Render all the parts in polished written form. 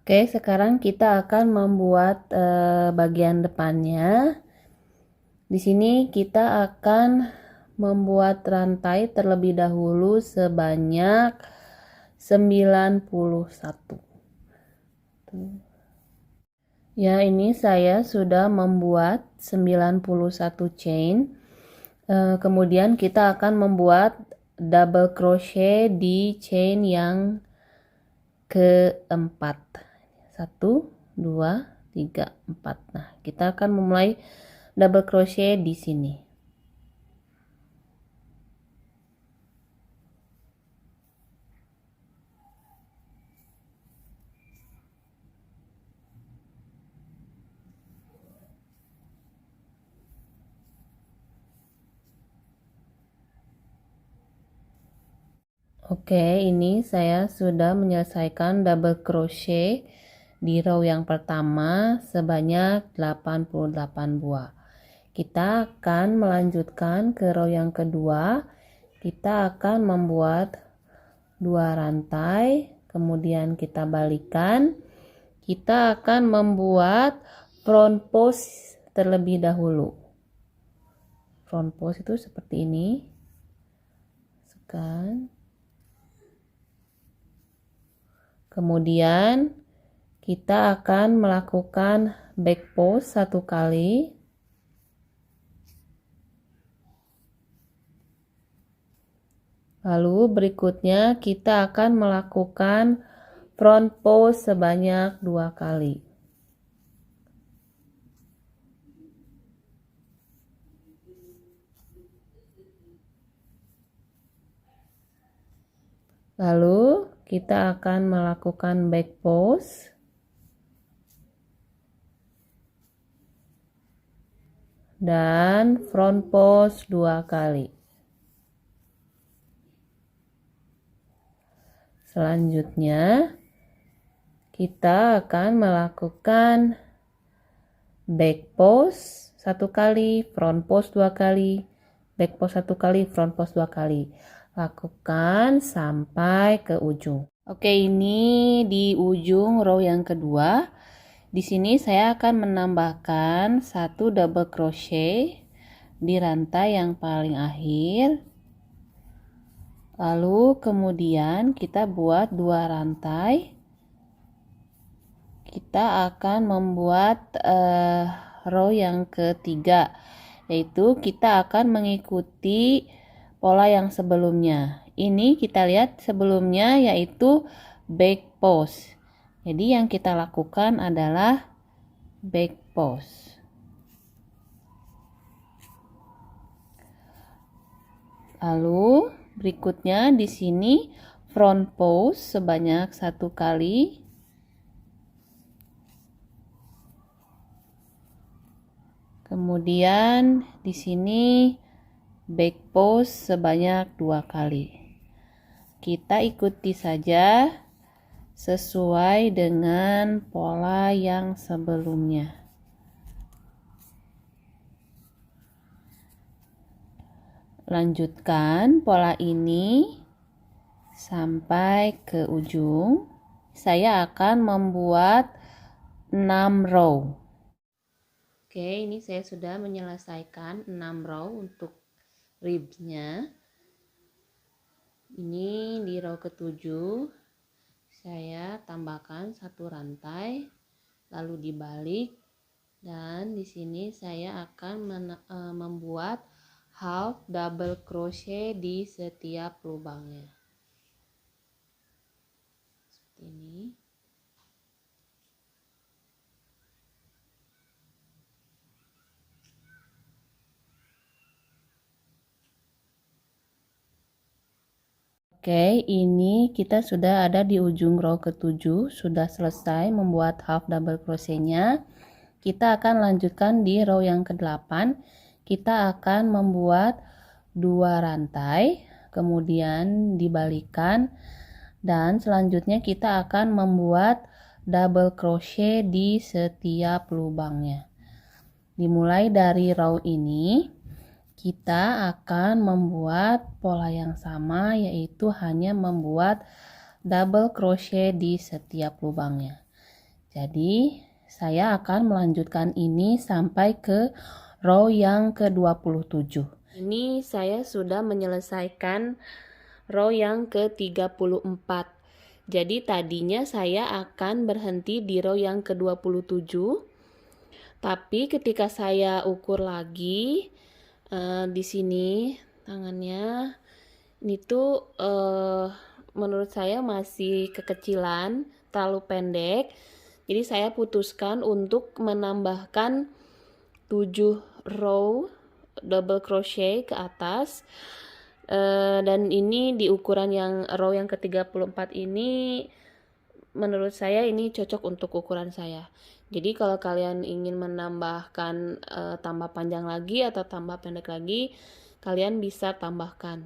Oke, sekarang kita akan membuat bagian depannya. Di sini kita akan membuat rantai terlebih dahulu sebanyak 91. Ya, ini saya sudah membuat 91 chain. Kemudian kita akan membuat double crochet di chain yang keempat. 1, 2, 3, 4. Nah, kita akan memulai double crochet di sini. Oke, ini saya sudah menyelesaikan double crochet di row yang pertama sebanyak 88 buah. Kita akan melanjutkan ke row yang kedua. Kita akan membuat 2 rantai, kemudian kita balikan. Kita akan membuat front post terlebih dahulu. Front post itu seperti ini. Sekan. Kemudian kita akan melakukan back post 1 kali. Lalu berikutnya kita akan melakukan front post sebanyak 2 kali. Lalu kita akan melakukan back post. Dan front post 2 kali. Selanjutnya kita akan melakukan back post 1 kali, front post 2 kali, back post 1 kali, front post 2 kali. Lakukan sampai ke ujung. Oke, ini di ujung row yang kedua. Di sini saya akan menambahkan 1 double crochet di rantai yang paling akhir. Lalu kemudian kita buat 2 rantai. Kita akan membuat row yang ketiga, yaitu kita akan mengikuti pola yang sebelumnya. Ini kita lihat sebelumnya yaitu back post. Jadi yang kita lakukan adalah back post. Lalu berikutnya di sini front post sebanyak 1 kali. Kemudian di sini back post sebanyak 2 kali. Kita ikuti saja sesuai dengan pola yang sebelumnya. Lanjutkan pola ini sampai ke ujung. Saya akan membuat 6 row. Oke, ini saya sudah menyelesaikan 6 row untuk ribsnya. Ini di row ke-7 saya tambahkan 1 rantai, lalu dibalik, dan di sini saya akan membuat half double crochet di setiap lubangnya. Seperti ini. Oke, ini kita sudah ada di ujung row ke-7, sudah selesai membuat half double crochetnya. Kita akan lanjutkan di row yang ke-8. Kita akan membuat 2 rantai, kemudian dibalikan, dan selanjutnya kita akan membuat double crochet di setiap lubangnya. Dimulai dari row ini, kita akan membuat pola yang sama, yaitu hanya membuat double crochet di setiap lubangnya. Jadi saya akan melanjutkan ini sampai ke row yang ke-27. Ini saya sudah menyelesaikan row yang ke-34. Jadi tadinya saya akan berhenti di row yang ke-27. Tapi ketika saya ukur lagi di sini tangannya ini tuh menurut saya masih kekecilan, terlalu pendek. Jadi saya putuskan untuk menambahkan 7 row double crochet ke atas. Dan ini di ukuran yang row yang ke-34 ini menurut saya ini cocok untuk ukuran saya. Jadi kalau kalian ingin menambahkan tambah panjang lagi atau tambah pendek lagi, kalian bisa tambahkan.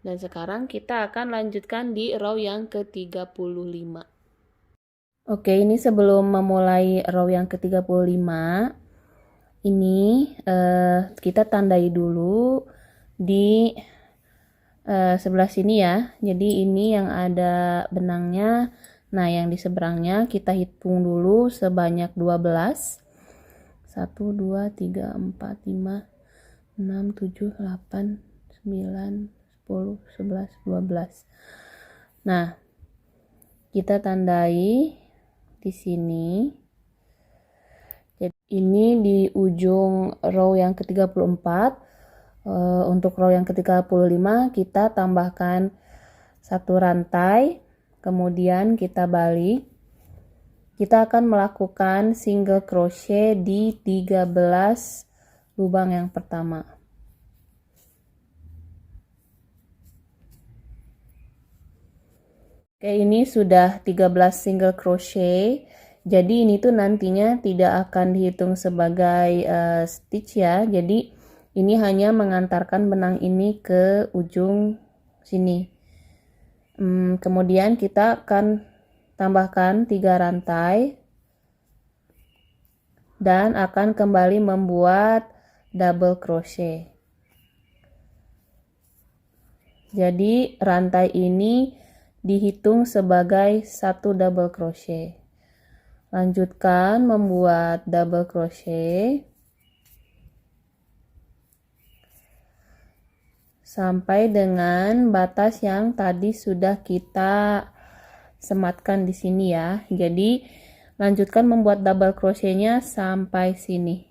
Dan sekarang kita akan lanjutkan di row yang ke-35. Oke, ini sebelum memulai row yang ke-35, ini kita tandai dulu di sebelah sini ya. Jadi ini yang ada benangnya. Nah, yang di seberangnya kita hitung dulu sebanyak 12. 1, 2, 3, 4, 5, 6, 7, 8, 9, 10, 11, 12. Nah, kita tandai di sini. Jadi ini di ujung row yang ke-34. Untuk row yang ke-35 kita tambahkan 1 rantai, kemudian kita balik. Kita akan melakukan single crochet di 13 lubang yang pertama. Oke, ini sudah 13 single crochet. Jadi ini tuh nantinya tidak akan dihitung sebagai stitch ya. Jadi ini hanya mengantarkan benang ini ke ujung sini. Kemudian kita akan tambahkan 3 rantai dan akan kembali membuat double crochet. Jadi rantai ini dihitung sebagai 1 double crochet. Lanjutkan membuat double crochet sampai dengan batas yang tadi sudah kita sematkan di sini ya. Jadi lanjutkan membuat double crochetnya sampai sini.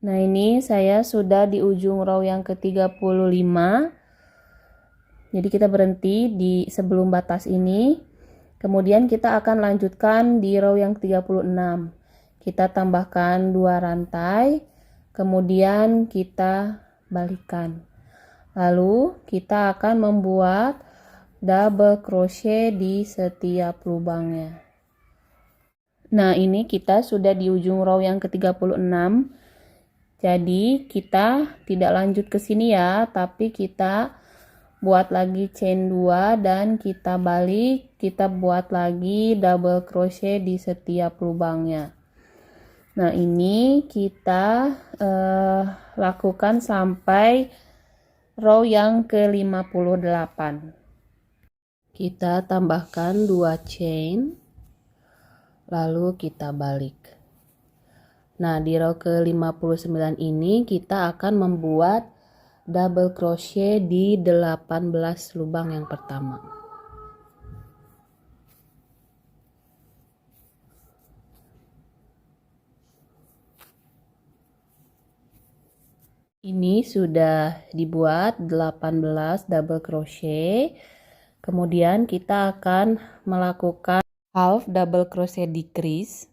Nah, ini saya sudah di ujung row yang ke-35. Jadi kita berhenti di sebelum batas ini. Kemudian kita akan lanjutkan di row yang ke-36. Kita tambahkan 2 rantai, kemudian kita balikkan. Lalu kita akan membuat double crochet di setiap lubangnya. Nah, ini kita sudah di ujung row yang ke-36. Jadi kita tidak lanjut ke sini ya, tapi kita buat lagi chain 2 dan kita balik, kita buat lagi double crochet di setiap lubangnya. Nah, ini kita lakukan sampai row yang ke-58. Kita tambahkan 2 chain, lalu kita balik. Nah, di row ke-59 ini kita akan membuat double crochet di 18 lubang yang pertama. Ini sudah dibuat 18 double crochet. Kemudian kita akan melakukan half double crochet decrease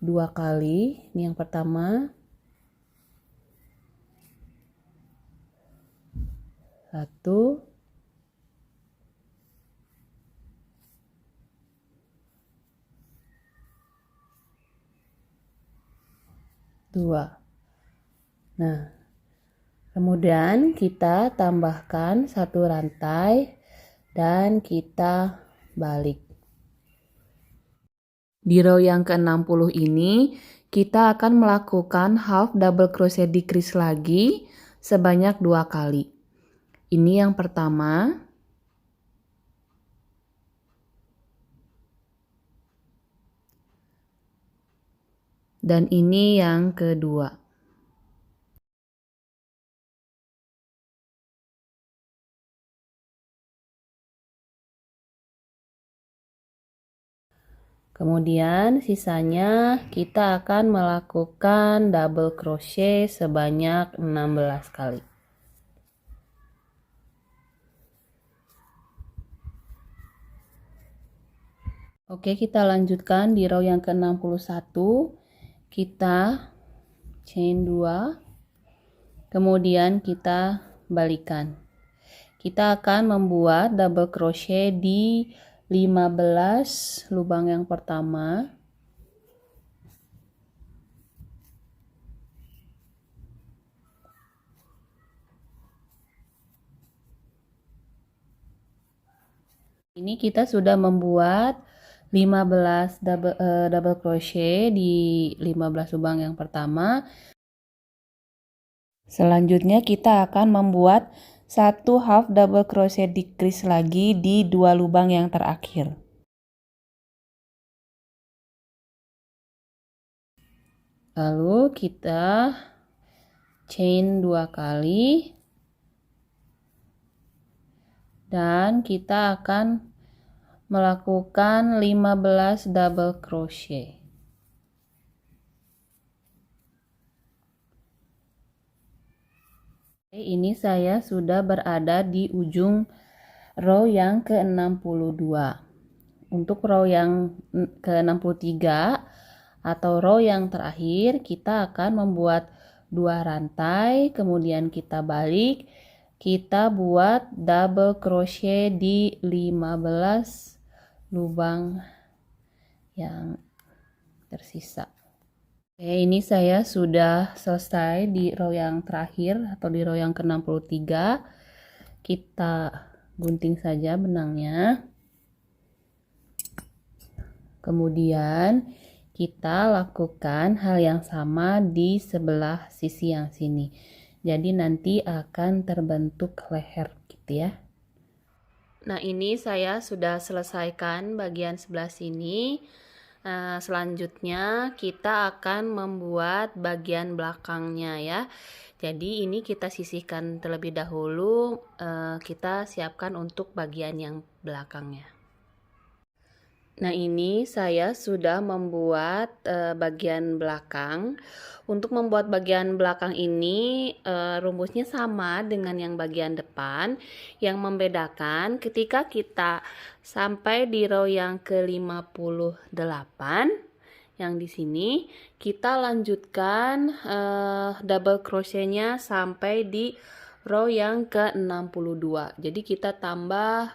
2 kali. Ini yang pertama. 1, 2. Nah, kemudian kita tambahkan 1 rantai dan kita balik. Di row yang ke-60 ini kita akan melakukan half double crochet decrease lagi sebanyak 2 kali. Ini yang pertama. dan ini yang kedua. Kemudian sisanya kita akan melakukan double crochet sebanyak 16 kali. Oke, kita lanjutkan di row yang ke-61. Kita chain 2. Kemudian kita balikan. Kita akan membuat double crochet di 15 lubang yang pertama. Ini kita sudah membuat 15 double crochet di 15 lubang yang pertama. Selanjutnya kita akan membuat satu half double crochet decrease lagi di 2 lubang yang terakhir. Lalu kita chain 2 kali dan kita akan melakukan 15 double crochet. Ini saya sudah berada di ujung row yang ke-62. Untuk row yang ke-63 atau row yang terakhir, kita akan membuat 2 rantai, kemudian kita balik, kita buat double crochet di 15 lubang yang tersisa. Oke, ini saya sudah selesai di row yang terakhir atau di row yang ke-63. Kita gunting saja benangnya. Kemudian kita lakukan hal yang sama di sebelah sisi yang sini. Jadi nanti akan terbentuk leher gitu ya. Nah, ini saya sudah selesaikan bagian sebelah sini. Selanjutnya kita akan membuat bagian belakangnya ya. Jadi ini kita sisihkan terlebih dahulu, kita siapkan untuk bagian yang belakangnya. Nah, ini saya sudah membuat bagian belakang. Untuk membuat bagian belakang ini rumusnya sama dengan yang bagian depan. Yang membedakan ketika kita sampai di row yang ke-58 yang di sini, kita lanjutkan double crochetnya sampai di row yang ke-62. Jadi kita tambah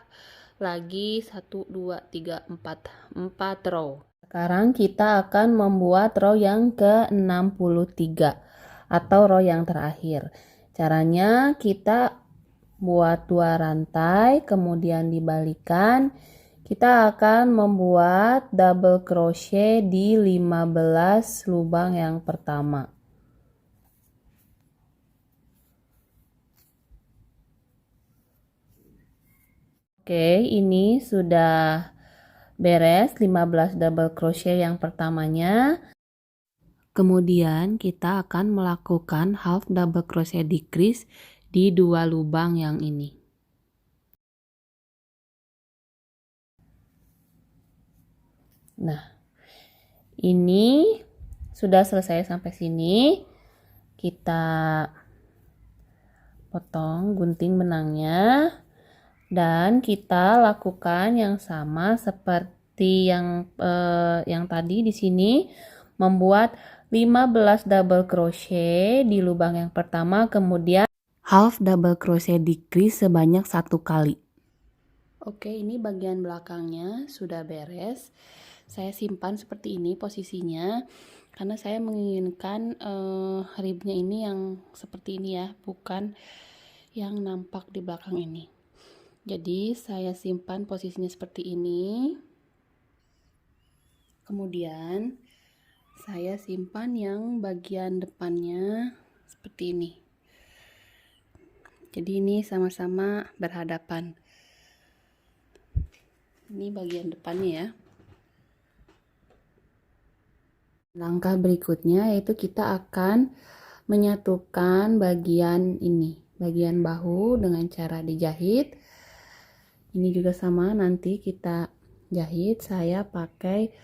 lagi 1 2 3 4 row. Sekarang kita akan membuat row yang ke-63 atau row yang terakhir. Caranya kita buat 2 rantai, kemudian dibalikan. Kita akan membuat double crochet di 15 lubang yang pertama. Oke, ini sudah beres 15 double crochet yang pertamanya. Kemudian kita akan melakukan half double crochet decrease di 2 lubang yang ini. Nah, ini sudah selesai sampai sini. Kita potong gunting benangnya. Dan kita lakukan yang sama seperti yang tadi di sini, membuat 15 double crochet di lubang yang pertama, kemudian half double crochet decrease sebanyak 1 kali. Oke, ini bagian belakangnya sudah beres. Saya simpan seperti ini posisinya karena saya menginginkan ribnya ini yang seperti ini ya, bukan yang nampak di belakang ini. Jadi saya simpan posisinya seperti ini. Kemudian saya simpan yang bagian depannya seperti ini. Jadi ini sama-sama berhadapan. Ini bagian depannya ya. Langkah berikutnya yaitu kita akan menyatukan bagian ini, bagian bahu dengan cara dijahit. Ini juga sama, nanti kita jahit. Saya pakai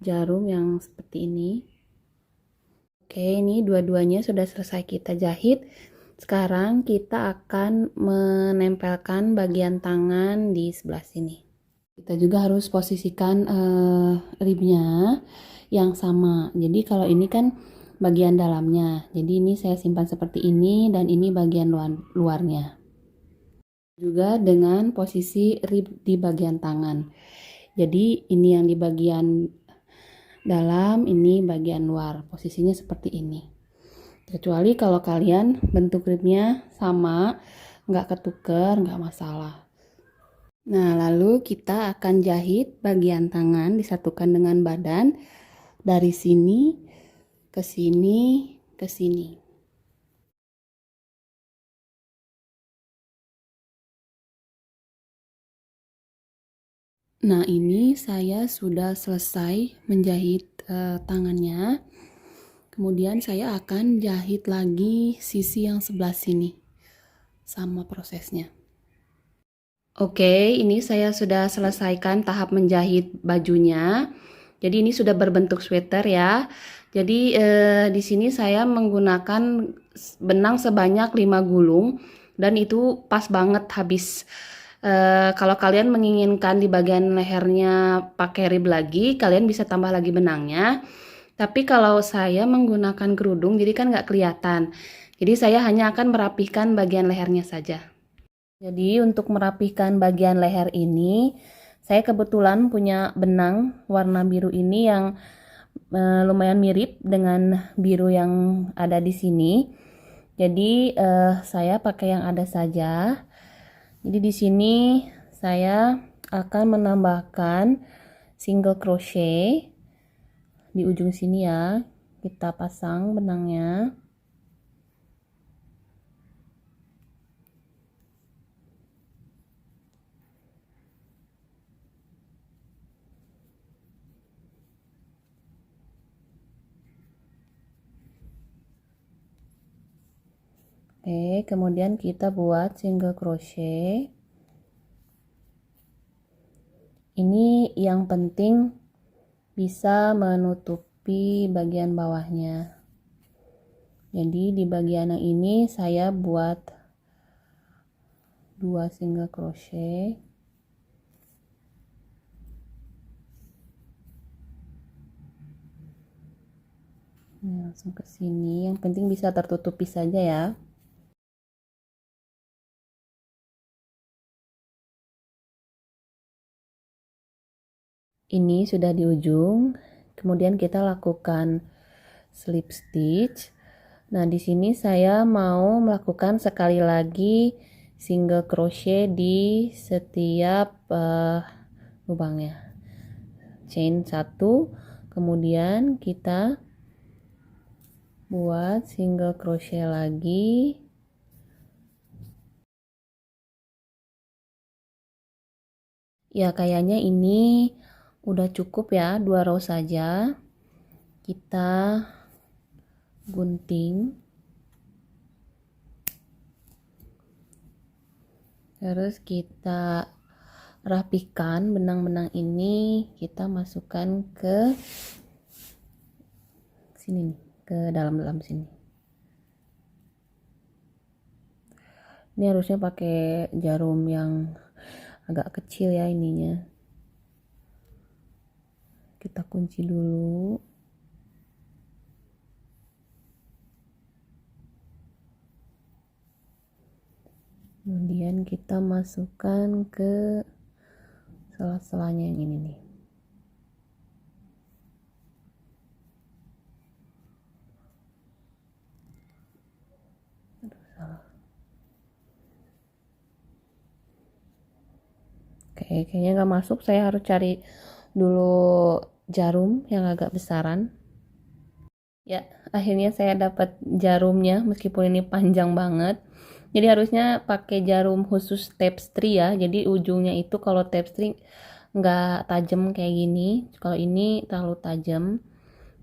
jarum yang seperti ini. Oke, ini dua-duanya sudah selesai kita jahit. Sekarang kita akan menempelkan bagian tangan di sebelah sini. Kita juga harus posisikan ribnya yang sama. Jadi kalau ini kan bagian dalamnya. Jadi ini saya simpan seperti ini dan ini bagian luarnya. Juga dengan posisi rib di bagian tangan. Jadi ini yang di bagian dalam, ini bagian luar, posisinya seperti ini. Kecuali kalau kalian bentuk ribnya sama, nggak ketuker, nggak masalah. Nah, lalu kita akan jahit bagian tangan disatukan dengan badan dari sini ke sini ke sini. Nah, ini saya sudah selesai menjahit tangannya. Kemudian saya akan jahit lagi sisi yang sebelah sini. Sama prosesnya. Oke, ini saya sudah selesaikan tahap menjahit bajunya. Jadi ini sudah berbentuk sweater ya. Jadi di sini saya menggunakan benang sebanyak 5 gulung dan itu pas banget habis. Kalau kalian menginginkan di bagian lehernya pakai rib lagi, kalian bisa tambah lagi benangnya. Tapi kalau saya menggunakan kerudung, jadi kan nggak kelihatan. Jadi saya hanya akan merapihkan bagian lehernya saja. Jadi untuk merapihkan bagian leher ini, saya kebetulan punya benang warna biru ini yang lumayan mirip dengan biru yang ada di sini. Jadi saya pakai yang ada saja. Jadi di sini saya akan menambahkan single crochet di ujung sini ya. Kita pasang benangnya. Oke, kemudian kita buat single crochet. Ini yang penting bisa menutupi bagian bawahnya. Jadi di bagian yang ini saya buat 2 single crochet. Ini langsung ke sini. Yang penting bisa tertutupi saja ya. Ini sudah di ujung, kemudian kita lakukan slip stitch. Nah, di sini saya mau melakukan sekali lagi single crochet di setiap lubangnya. Chain 1, kemudian kita buat single crochet lagi. Ya, kayaknya ini udah cukup ya, 2 row saja. Kita gunting. Terus kita rapikan benang-benang ini, kita masukkan ke sini nih, ke dalam-dalam sini. Ini harusnya pakai jarum yang agak kecil ya ininya. Kita kunci dulu. Kemudian kita masukkan ke sela-selanya yang ini nih. Aduh, salah. Oke, kayaknya nggak masuk. Saya harus cari dulu jarum yang agak besaran. Ya, akhirnya saya dapat jarumnya meskipun ini panjang banget. Jadi harusnya pakai jarum khusus tapestry ya. Jadi ujungnya itu kalau tapestry nggak tajam kayak gini. Kalau ini terlalu tajam.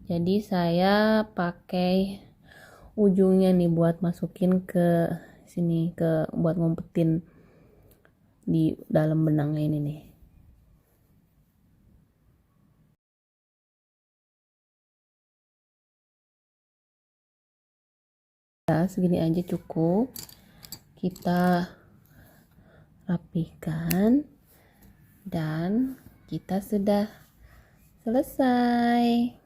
Jadi saya pakai ujungnya nih buat masukin ke sini, buat ngumpetin di dalam benangnya ini nih. Ya, segini aja cukup. Kita rapikan dan kita sudah selesai.